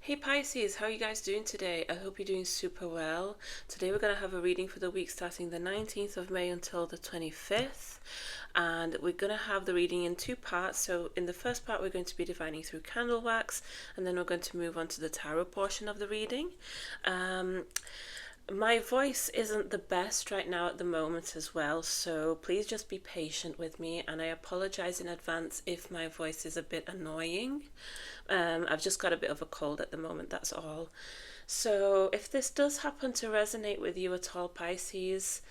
Hey Pisces, how are you guys doing today? I hope you're doing super well. Today we're going to have a reading for the week starting the 19th of May until the 25th. And we're going to have the reading in two parts. So in the first part we're going to be divining through candle wax, and then we're going to move on to the tarot portion of the reading. My voice isn't the best right now at the moment as well, so please just be patient with me, and I apologize in advance if my voice is a bit annoying. I've just got a bit of a cold at the moment, that's all. So if this does happen to resonate with you at all, Pisces,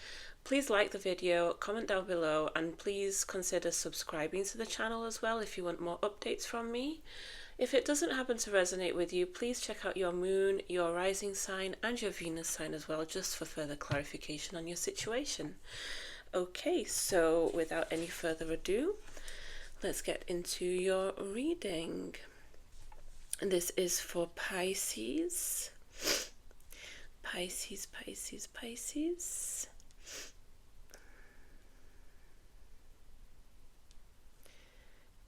please like the video, comment down below, and please consider subscribing to the channel as well if you want more updates from me. If it doesn't happen to resonate with you, please check out your moon, your rising sign, and your Venus sign as well, just for further clarification on your situation. Okay, so without any further ado, let's get into your reading. And this is for Pisces. Pisces, Pisces, Pisces.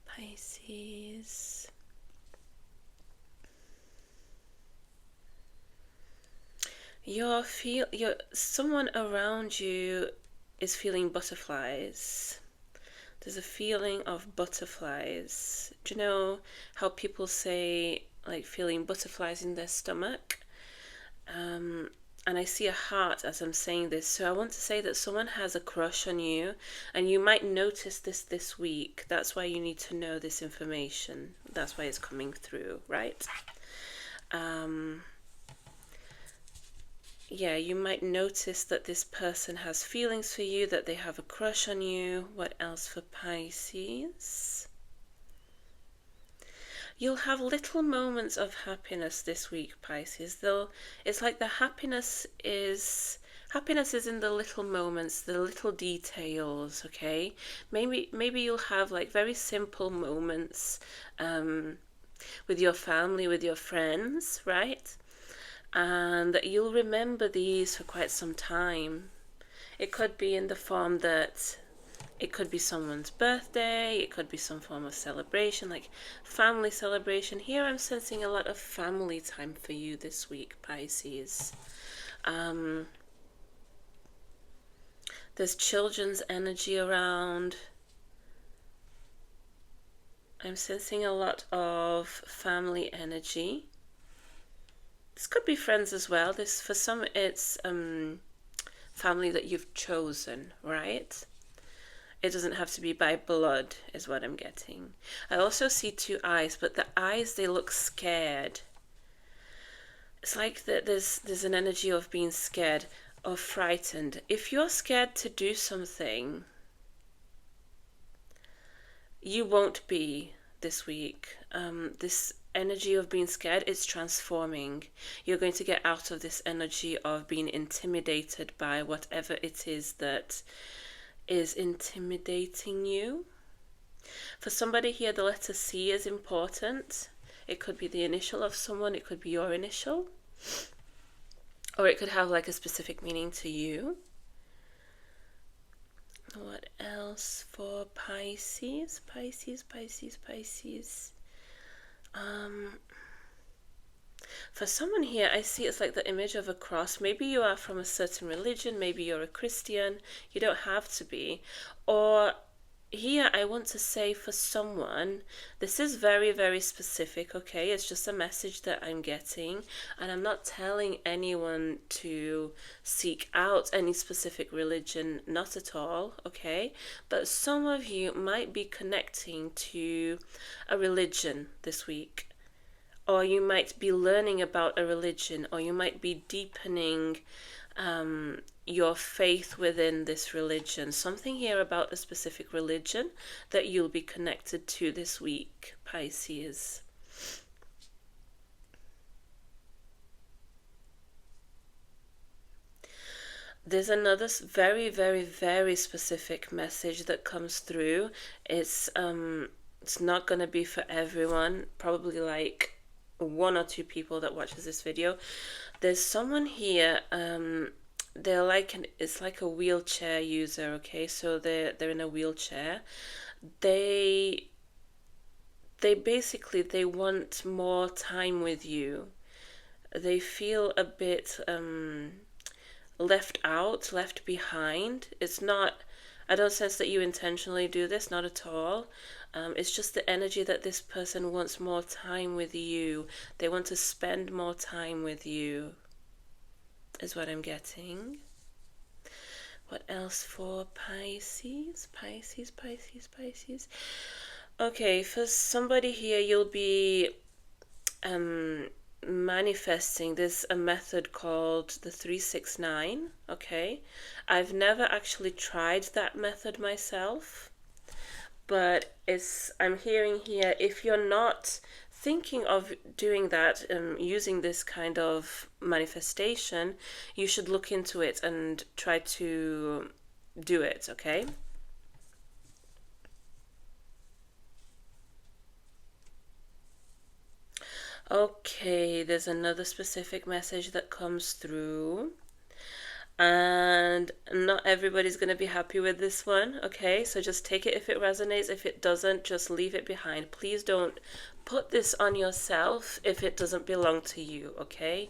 Pisces. Someone around you is feeling butterflies. There's a feeling of butterflies. Do you know how people say, like, feeling butterflies in their stomach? And I see a heart as I'm saying this. So I want to say that someone has a crush on you, and you might notice this week. That's why you need to know this information. That's why it's coming through, right? Yeah, you might notice that this person has feelings for you, that they have a crush on you. What else for Pisces? You'll have little moments of happiness this week, Pisces. It's like the happiness is in the little moments, the little details, okay? Maybe you'll have like very simple moments with your family, with your friends, right? And you'll remember these for quite some time. It could be in the form that it could be someone's birthday, it could be some form of celebration, like family celebration. Here I'm sensing a lot of family time for you this week, Pisces. There's children's energy around. I'm sensing a lot of family energy. This could be friends as well. For some, it's family that you've chosen, right? It doesn't have to be by blood, is what I'm getting. I also see two eyes, but the eyes, they look scared. It's like that there's an energy of being scared or frightened. If you're scared to do something, you won't be this week. This energy of being scared, it's transforming. You're going to get out of this energy of being intimidated by whatever it is that is intimidating you. For somebody here, the letter C is important. It could be the initial of someone, it could be your initial, or it could have like a specific meaning to you. What else for Pisces? Pisces. For someone here, I see it's like the image of a cross. Maybe you are from a certain religion, maybe you're a Christian, you don't have to be. Or here I want to say for someone, this is very, very specific, okay? It's just a message that I'm getting, and I'm not telling anyone to seek out any specific religion, not at all, okay? But some of you might be connecting to a religion this week, or you might be learning about a religion, or you might be deepening your faith within this religion. Something here about a specific religion that you'll be connected to this week, Pisces. There's another very, very, very specific message that comes through. It's not going to be for everyone, probably like one or two people that watches this video. There's someone here, they're like it's like a wheelchair user, okay? So they're in a wheelchair. They basically, they want more time with you. they feel a bit left out, left behind. It's not, I don't sense that you intentionally do this, not at all. It's just the energy that this person wants more time with you. They want to spend more time with you, is what I'm getting. What else for Pisces? Pisces, Pisces, Pisces. Okay, for somebody here, you'll be manifesting. There's a method called the 369. Okay, I've never actually tried that method myself, but I'm hearing here, if you're not thinking of doing that, using this kind of manifestation, you should look into it and try to do it. Okay. Okay, there's another specific message that comes through. And not everybody's going to be happy with this one, okay? So just take it if it resonates. If it doesn't, just leave it behind. Please don't put this on yourself if it doesn't belong to you, okay?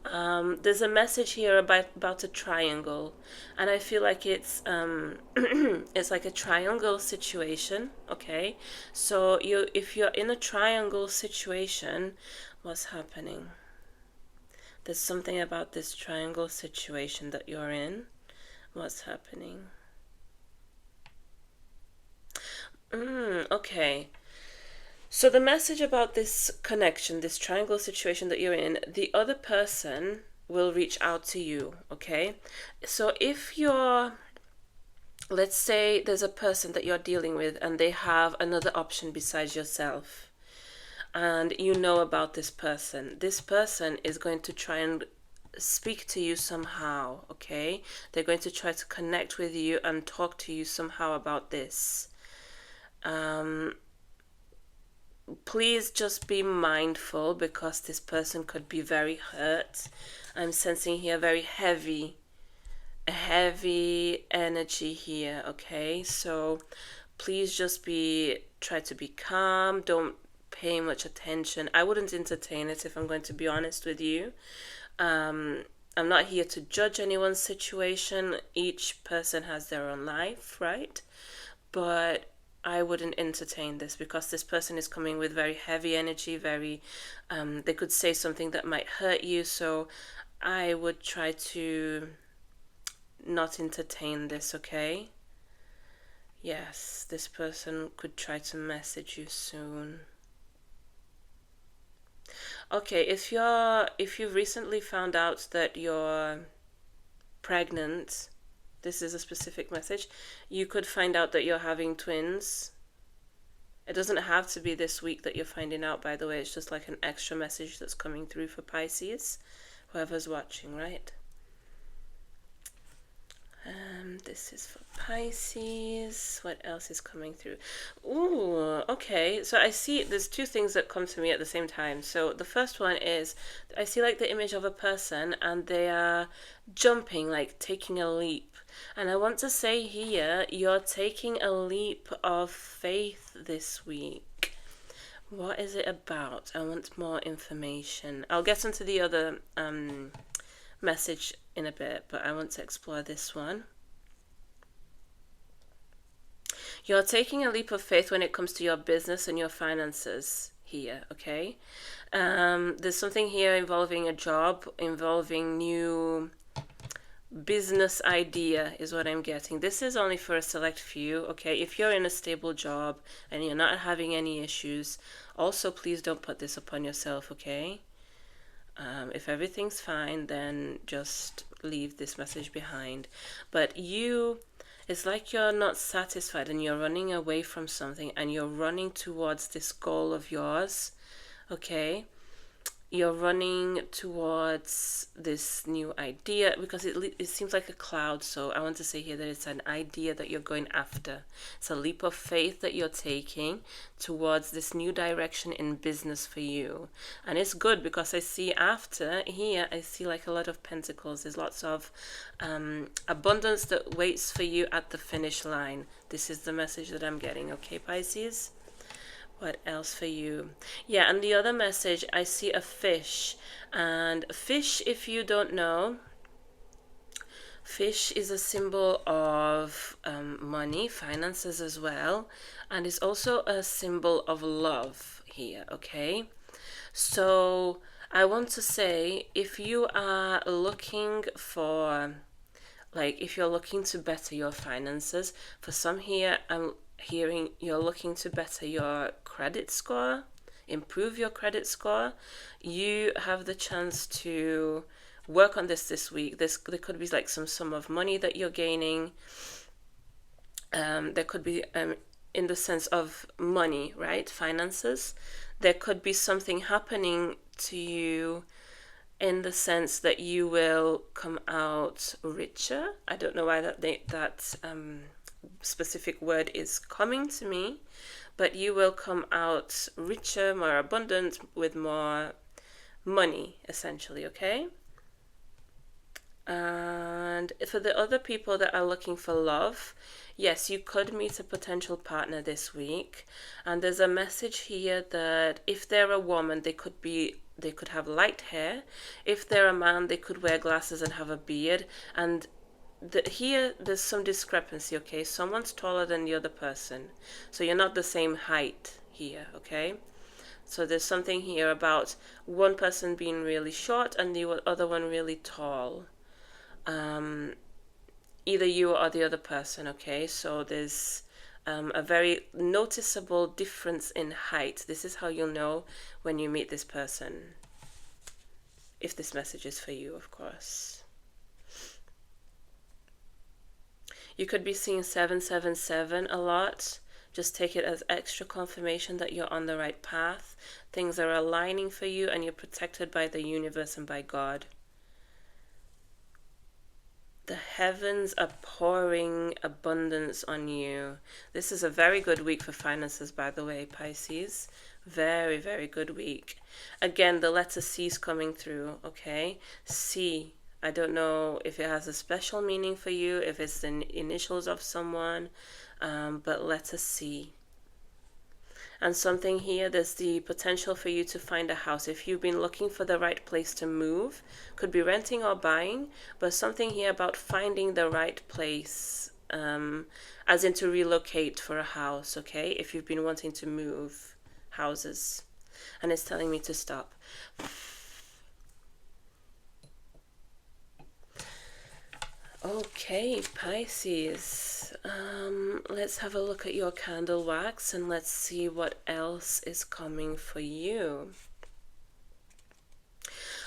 There's a message here about a triangle, and I feel like it's it's like a triangle situation, okay? So if you're in a triangle situation, what's happening? There's something about this triangle situation that you're in. What's happening? Okay. So the message about this connection, this triangle situation that you're in, the other person will reach out to you, okay? So if you're, let's say there's a person that you're dealing with and they have another option besides yourself, and you know about this person is going to try and speak to you somehow, okay? They're going to try to connect with you and talk to you somehow about this. Please just be mindful, because this person could be very hurt. I'm sensing here very heavy energy here, okay? So please just try to be calm. Don't pay much attention. I wouldn't entertain it, if I'm going to be honest with you. I'm not here to judge anyone's situation. Each person has their own life, right? But I wouldn't entertain this, because this person is coming with very heavy energy, they could say something that might hurt you, so I would try to not entertain this, okay? Yes, this person could try to message you soon. Okay, if you've recently found out that you're pregnant, this is a specific message. You could find out that you're having twins. It doesn't have to be this week that you're finding out, by the way. It's just like an extra message that's coming through for Pisces, whoever's watching, right? This is for Pisces. What else is coming through? Ooh, okay. So I see there's two things that come to me at the same time. So the first one is, I see like the image of a person and they are jumping, like taking a leap. And I want to say here, you're taking a leap of faith this week. What is it about? I want more information. I'll get into the other message in a bit, but I want to explore this one. You're taking a leap of faith when it comes to your business and your finances here, okay? There's something here involving a job, involving new business idea is what I'm getting. This is only for a select few, okay? If you're in a stable job and you're not having any issues, also please don't put this upon yourself, okay? If everything's fine, then just leave this message behind. But it's like you're not satisfied and you're running away from something and you're running towards this goal of yours, okay? You're running towards this new idea, because it seems like a cloud. So I want to say here that it's an idea that you're going after. It's a leap of faith that you're taking towards this new direction in business for you. And it's good, because I see after here, I see like a lot of pentacles. There's lots of abundance that waits for you at the finish line. This is the message that I'm getting, okay, Pisces? What else for you? Yeah, and the other message, I see a fish. And fish, if you don't know, fish is a symbol of money, finances as well. And it's also a symbol of love here, okay? So I want to say if you are looking for, like, if you're looking to better your finances, for some here, I'm hearing you're looking to better your credit score, improve your credit score. You have the chance to work on this week. There could be like some sum of money that you're gaining. There could be in the sense of money, right? Finances. There could be something happening to you in the sense that you will come out richer. I don't know why that specific word is coming to me, but you will come out richer, more abundant, with more money, essentially, okay? And for the other people that are looking for love, yes, you could meet a potential partner this week. And there's a message here that if they're a woman, they could have light hair. If they're a man, they could wear glasses and have a beard. And here there's some discrepancy, okay? Someone's taller than the other person. So you're not the same height here, okay? So there's something here about one person being really short and the other one really tall. Either you or the other person, okay? So there's a very noticeable difference in height. This is how you'll know when you meet this person, if this message is for you, of course. You could be seeing 777 a lot. Just take it as extra confirmation that you're on the right path. Things are aligning for you and you're protected by the universe and by God. The heavens are pouring abundance on you. This is a very good week for finances, by the way, Pisces. Very, very good week. Again, the letter C is coming through, okay? C. I don't know if it has a special meaning for you, if it's the initials of someone, but letter C. And something here, there's the potential for you to find a house. If you've been looking for the right place to move, could be renting or buying, but something here about finding the right place, as in to relocate for a house, okay? If you've been wanting to move houses. And it's telling me to stop. Okay, Pisces, let's have a look at your candle wax and let's see what else is coming for you.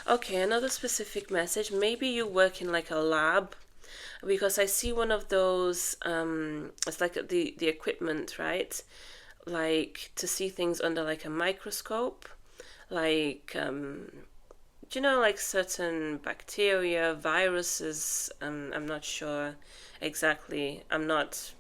Okay, another specific message. Maybe you work in like a lab, because I see one of those, it's like the equipment, right? Like to see things under like a microscope, like do you know, like certain bacteria, viruses, I'm not sure exactly, I'm not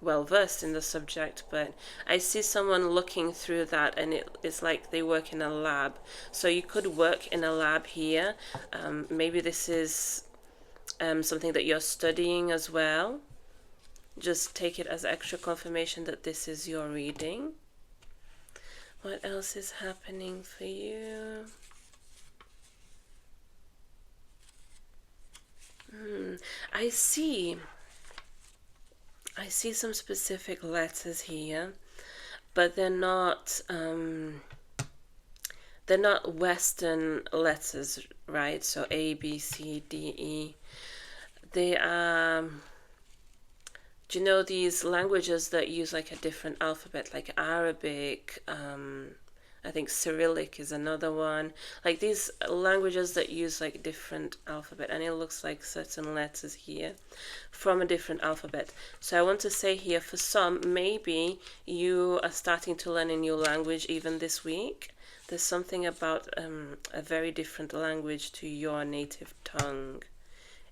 well versed in the subject, but I see someone looking through that and it's like they work in a lab. So you could work in a lab here. Maybe this is something that you're studying as well. Just take it as extra confirmation that this is your reading. What else is happening for you? I see some specific letters here, but they're not Western letters, right? So A, B, C, D, E. They are, do you know these languages that use like a different alphabet, like Arabic, I think Cyrillic is another one. Like these languages that use like different alphabet, and it looks like certain letters here from a different alphabet. So I want to say here, for some, maybe you are starting to learn a new language even this week. There's something about a very different language to your native tongue.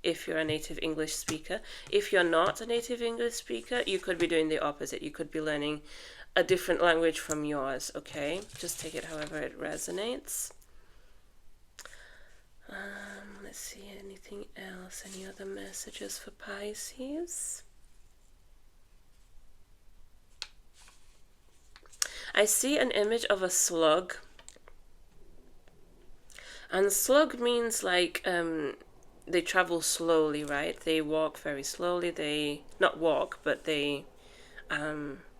If you're a native English speaker. If you're not a native English speaker, you could be doing the opposite. You could be learning a different language from yours, okay? Just take it however it resonates. Let's see, anything else? Any other messages for Pisces? I see an image of a slug. And slug means like they travel slowly, right? They walk very slowly. They not walk, but they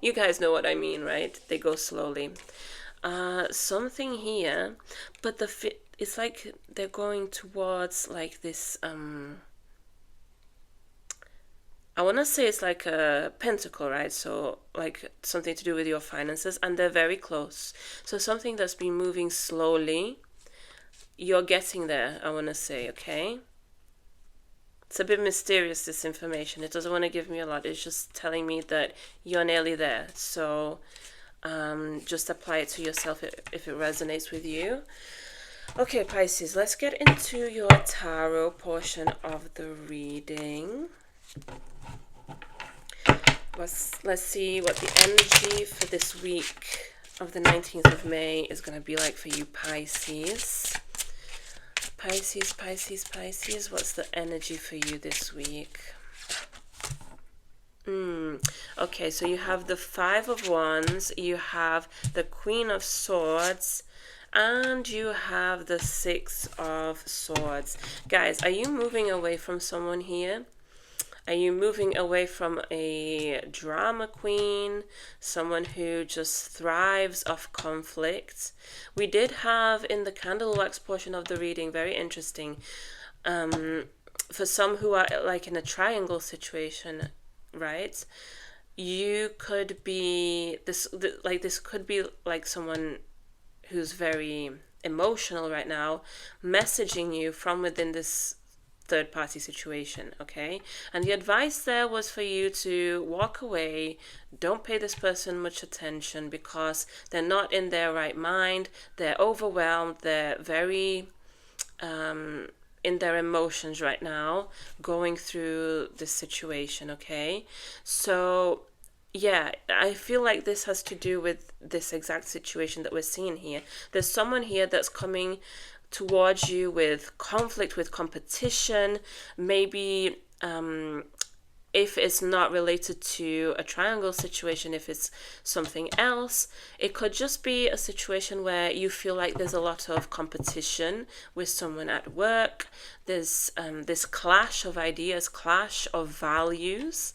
you guys know what I mean, right? They go slowly. Something here, but it's like they're going towards like this I want to say it's like a pentacle, right? So like something to do with your finances, and they're very close. So something that's been moving slowly, you're getting there, I want to say, okay? It's a bit mysterious, this information. It doesn't want to give me a lot. It's just telling me that you're nearly there. So just apply it to yourself if it resonates with you. Okay, Pisces, let's get into your tarot portion of the reading. Let's see what the energy for this week of the 19th of May is going to be like for you, Pisces. Pisces, Pisces, Pisces, what's the energy for you this week? Okay, so you have the Five of Wands, you have the Queen of Swords, and you have the Six of Swords. Guys, are you moving away from someone here? Are you moving away from a drama queen, someone who just thrives off conflict? We did have in the candle wax portion of the reading, very interesting, for some who are like in a triangle situation, right? You could be this could be like someone who's very emotional right now, messaging you from within this third party situation, okay? And the advice there was for you to walk away. Don't pay this person much attention because they're not in their right mind. They're overwhelmed. They're very in their emotions right now, going through this situation, okay? So yeah, I feel like this has to do with this exact situation that we're seeing here. There's someone here that's coming towards you with conflict, with competition, maybe if it's not related to a triangle situation, if it's something else, it could just be a situation where you feel like there's a lot of competition with someone at work. There's this clash of ideas, clash of values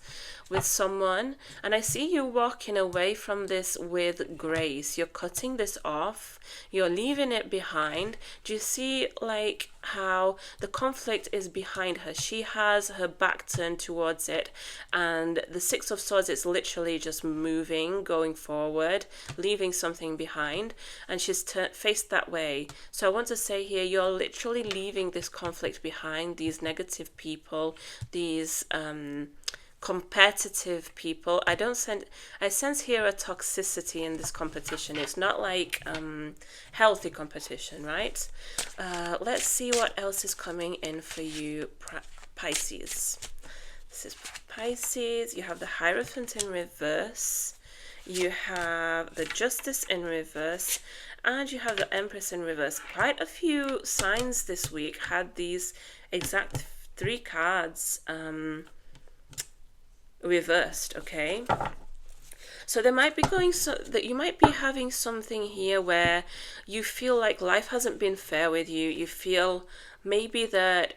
with someone, and I see you walking away from this with grace. You're cutting this off, you're leaving it behind. Do you see like how the conflict is behind her? She has her back turned towards it, and the Six of Swords is literally just moving, going forward, leaving something behind, and she's faced that way. So I want to say here, you're literally leaving this conflict behind, these negative people, these competitive people. I sense here a toxicity in this competition. It's not like healthy competition, right? Let's see what else is coming in for you, Pisces. This is Pisces. You have the Hierophant in reverse, you have the Justice in reverse, and you have the Empress in reverse. Quite a few signs this week had these exact three cards reversed, okay? So there might be that you might be having something here where you feel like life hasn't been fair with you. You feel maybe that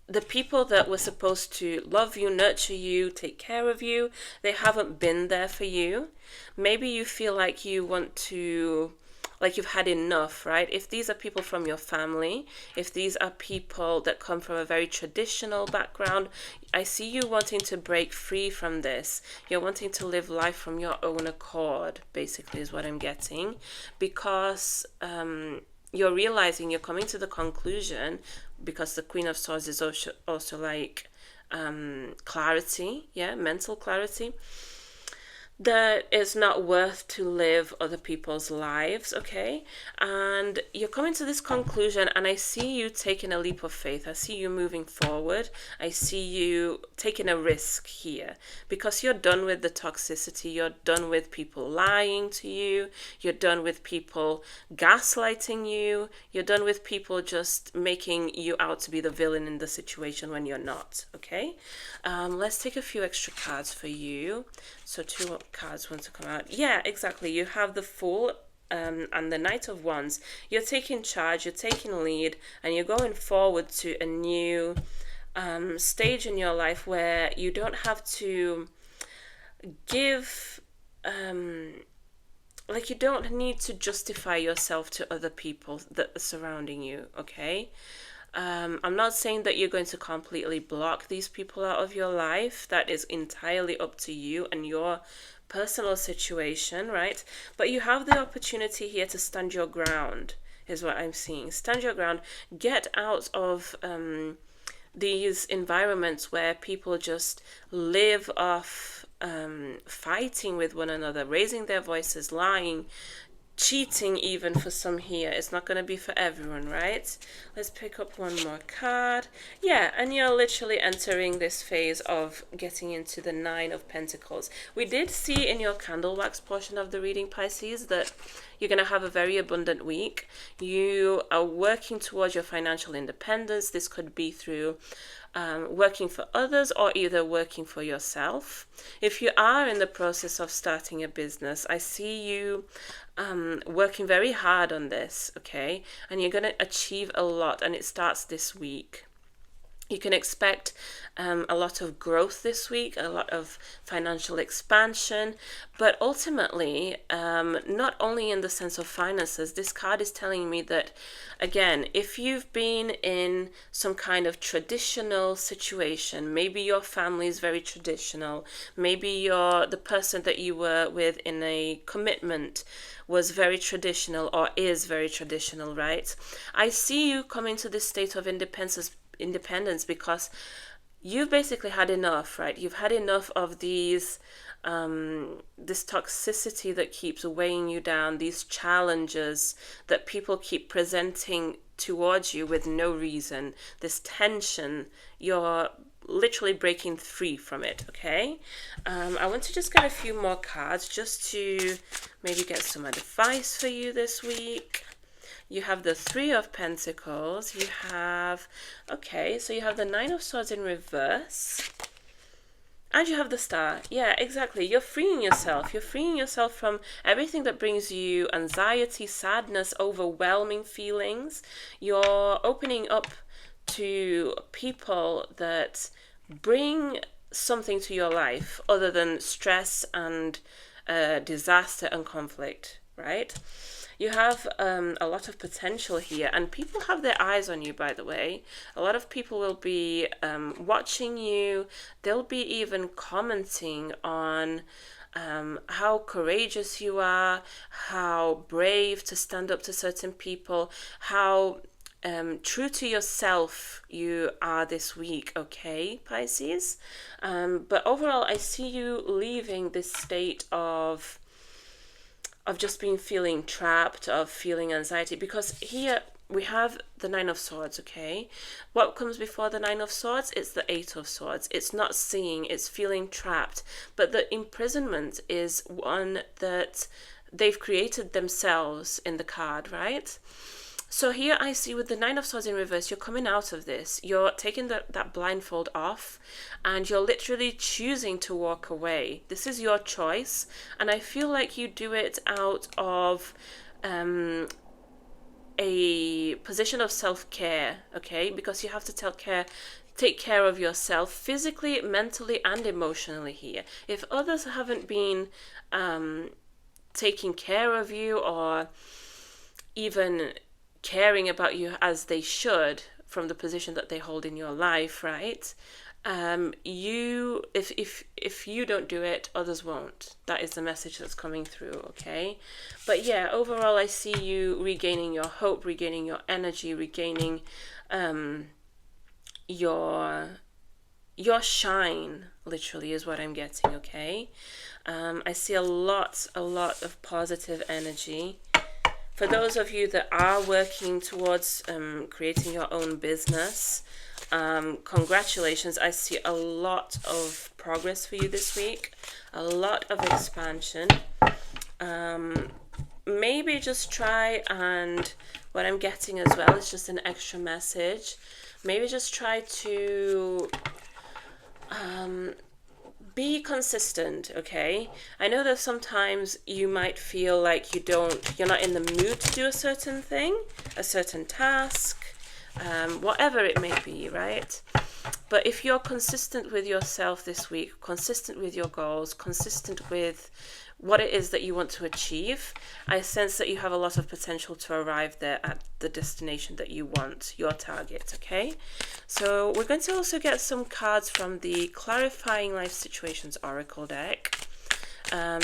the people that were supposed to love you, nurture you, take care of you, they haven't been there for you. Maybe you feel like you want to, like you've had enough, right? If these are people from your family, if these are people that come from a very traditional background, I see you wanting to break free from this. You're wanting to live life from your own accord, basically, is what I'm getting. Because you're realizing, you're coming to the conclusion, because the Queen of Swords is also like clarity, yeah, mental clarity, that it's not worth to live other people's lives, okay? And you're coming to this conclusion, and I see you taking a leap of faith. I see you moving forward. I see you taking a risk here, because you're done with the toxicity. You're done with people lying to you. You're done with people gaslighting you. You're done with people just making you out to be the villain in the situation when you're not, okay? Let's take a few extra cards for you So 2 cards want to come out. Yeah, exactly. You have the Fool and the Knight of Wands. You're taking charge, you're taking lead, and you're going forward to a new stage in your life where you don't have to give like, you don't need to justify yourself to other people that are surrounding you, okay? I'm not saying that you're going to completely block these people out of your life. That is entirely up to you and your personal situation, right? But you have the opportunity here to stand your ground, is what I'm seeing. Stand your ground. Get out of these environments where people just live off fighting with one another, raising their voices, lying, cheating even for some here. It's not going to be for everyone, right? Let's pick up one more card. Yeah, and you're literally entering this phase of getting into the Nine of Pentacles. We did see in your candle wax portion of the reading, Pisces, that you're going to have a very abundant week. You are working towards your financial independence. This could be through working for others or either working for yourself. If you are in the process of starting a business, I see you working very hard on this, okay? And you're going to achieve a lot, and it starts this week. You can expect a lot of growth this week, a lot of financial expansion, but ultimately, not only in the sense of finances, this card is telling me that, again, if you've been in some kind of traditional situation, maybe your family is very traditional, maybe the person that you were with in a commitment was very traditional or is very traditional, right? I see you coming to this state of independence because you've basically had enough, right? You've had enough of these this toxicity that keeps weighing you down, these challenges that people keep presenting towards you with no reason, this tension. You're literally breaking free from it, okay? I want to just get a few more cards just to maybe get some advice for you this week. You have the Three of Pentacles. You have, okay, so you have the Nine of Swords in reverse. And you have the Star. Yeah, exactly. You're freeing yourself. You're freeing yourself from everything that brings you anxiety, sadness, overwhelming feelings. You're opening up to people that bring something to your life other than stress and disaster and conflict, right? You have a lot of potential here, and people have their eyes on you, by the way. A lot of people will be watching you. They'll be even commenting on how courageous you are, how brave to stand up to certain people, how true to yourself you are this week, okay, Pisces? But overall, I see you leaving this state of just feeling trapped, of feeling anxiety, because here we have the Nine of Swords, okay? What comes before the Nine of Swords? It's the Eight of Swords. It's not seeing, it's feeling trapped. But the imprisonment is one that they've created themselves in the card, right? So here I see with the Nine of Swords in reverse, you're coming out of this. You're taking that blindfold off and you're literally choosing to walk away. This is your choice. And I feel like you do it out of a position of self-care, okay? Because you have to take care of yourself physically, mentally, and emotionally here. If others haven't been taking care of you or even caring about you as they should from the position that they hold in your life, right? If you don't do it, others won't. That is the message that's coming through, okay? But yeah, overall, I see you regaining your hope, regaining your energy, regaining your shine, literally, is what I'm getting, okay? I see a lot of positive energy. For those of you that are working towards creating your own business, congratulations. I see a lot of progress for you this week, a lot of expansion. Maybe just try, and what I'm getting as well is just an extra message. Maybe just try to be consistent, okay? I know that sometimes you might feel like you're not in the mood to do a certain thing, a certain task, whatever it may be, right? But if you're consistent with yourself this week, consistent with your goals, consistent with what it is that you want to achieve, I sense that you have a lot of potential to arrive there at the destination that you want, your target, okay? So we're going to also get some cards from the Clarifying Life Situations Oracle deck.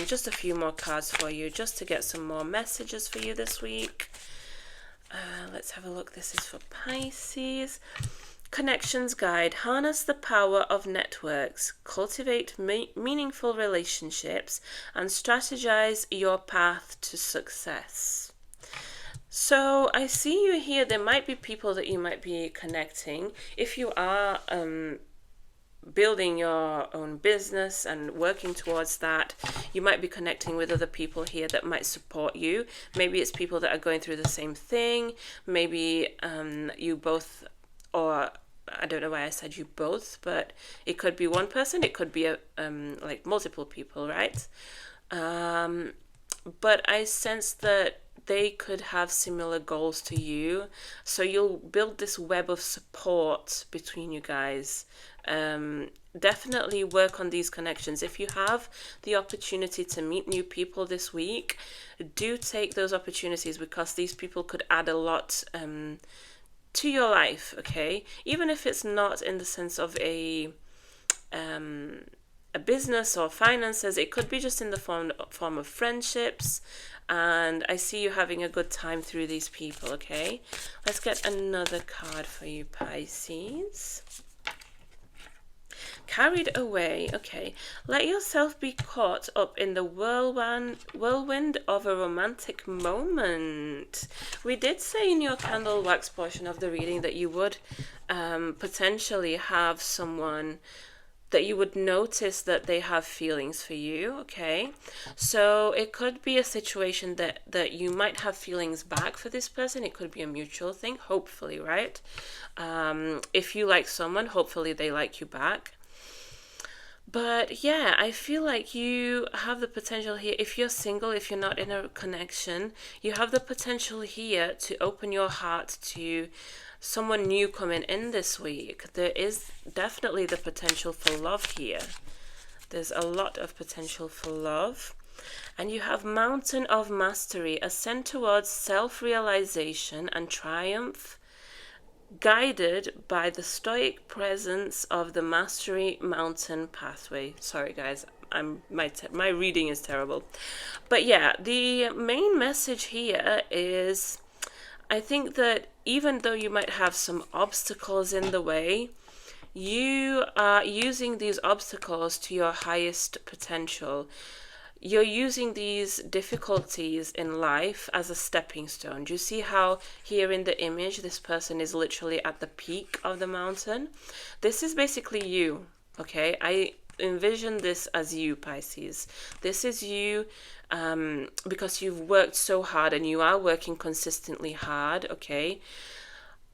Just a few more cards for you, just to get some more messages for you this week. Let's have a look. This is for Pisces. Connections Guide. Harness the power of networks, cultivate meaningful relationships, and strategize your path to success. So I see you here. There might be people that you might be connecting. If you are building your own business and working towards that, you might be connecting with other people here that might support you. Maybe it's people that are going through the same thing. Maybe you both, or I don't know why I said you both, but it could be one person, it could be like multiple people, right? But I sense that they could have similar goals to you, so you'll build this web of support between you guys. Definitely work on these connections. If you have the opportunity to meet new people this week, do take those opportunities, because these people could add a lot to your life, okay? Even if it's not in the sense of a business or finances, it could be just in the form of friendships, and I see you having a good time through these people, okay? Let's get another card for you, Pisces. Carried away, okay. Let yourself be caught up in the whirlwind of a romantic moment. We did say in your candle wax portion of the reading that you would potentially have someone that you would notice that they have feelings for you, okay? So it could be a situation that you might have feelings back for this person. It could be a mutual thing, hopefully, right? If you like someone, hopefully they like you back. But yeah, I feel like you have the potential here. If you're single, if you're not in a connection, you have the potential here to open your heart to someone new coming in this week. There is definitely the potential for love here. There's a lot of potential for love. And you have Mountain of Mastery, ascend towards self-realization and triumph, guided by the stoic presence of the Mastery Mountain pathway. Sorry guys, my reading is terrible. But yeah, the main message here is, I think that even though you might have some obstacles in the way, you are using these obstacles to your highest potential. You're using these difficulties in life as a stepping stone. Do you see how here in the image, this person is literally at the peak of the mountain? This is basically you, okay? I envision this as you, Pisces. This is you because you've worked so hard and you are working consistently hard, okay?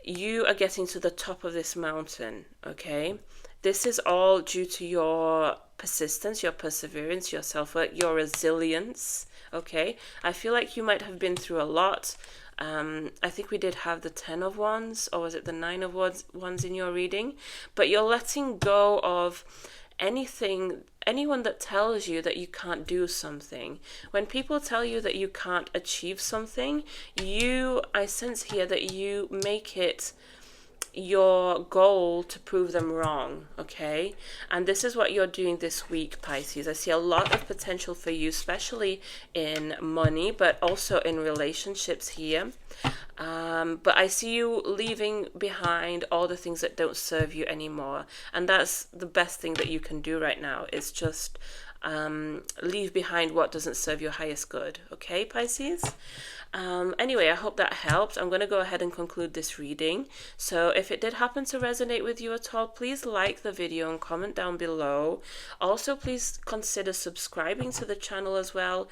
You are getting to the top of this mountain, okay? This is all due to your persistence, your perseverance, your self-work, your resilience, okay? I feel like you might have been through a lot. I think we did have the 10 of Wands, or was it the 9 of Wands in your reading? But you're letting go of anyone that tells you that you can't do something. When people tell you that you can't achieve something, I sense here that you make it your goal to prove them wrong, okay? And this is what you're doing this week, Pisces. I see a lot of potential for you, especially in money, but also in relationships here. But I see you leaving behind all the things that don't serve you anymore. And that's the best thing that you can do right now, is just leave behind what doesn't serve your highest good, okay, Pisces? Anyway, I hope that helped. I'm going to go ahead and conclude this reading. So if it did happen to resonate with you at all, please like the video and comment down below. Also, please consider subscribing to the channel as well.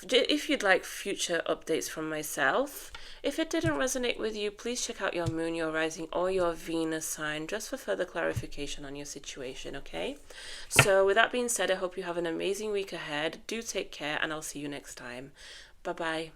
if you'd like future updates from myself. If it didn't resonate with you, please check out your moon, your rising, or your Venus sign just for further clarification on your situation, okay? So, with that being said, I hope you have an amazing week ahead. Do take care, and I'll see you next time. Bye bye.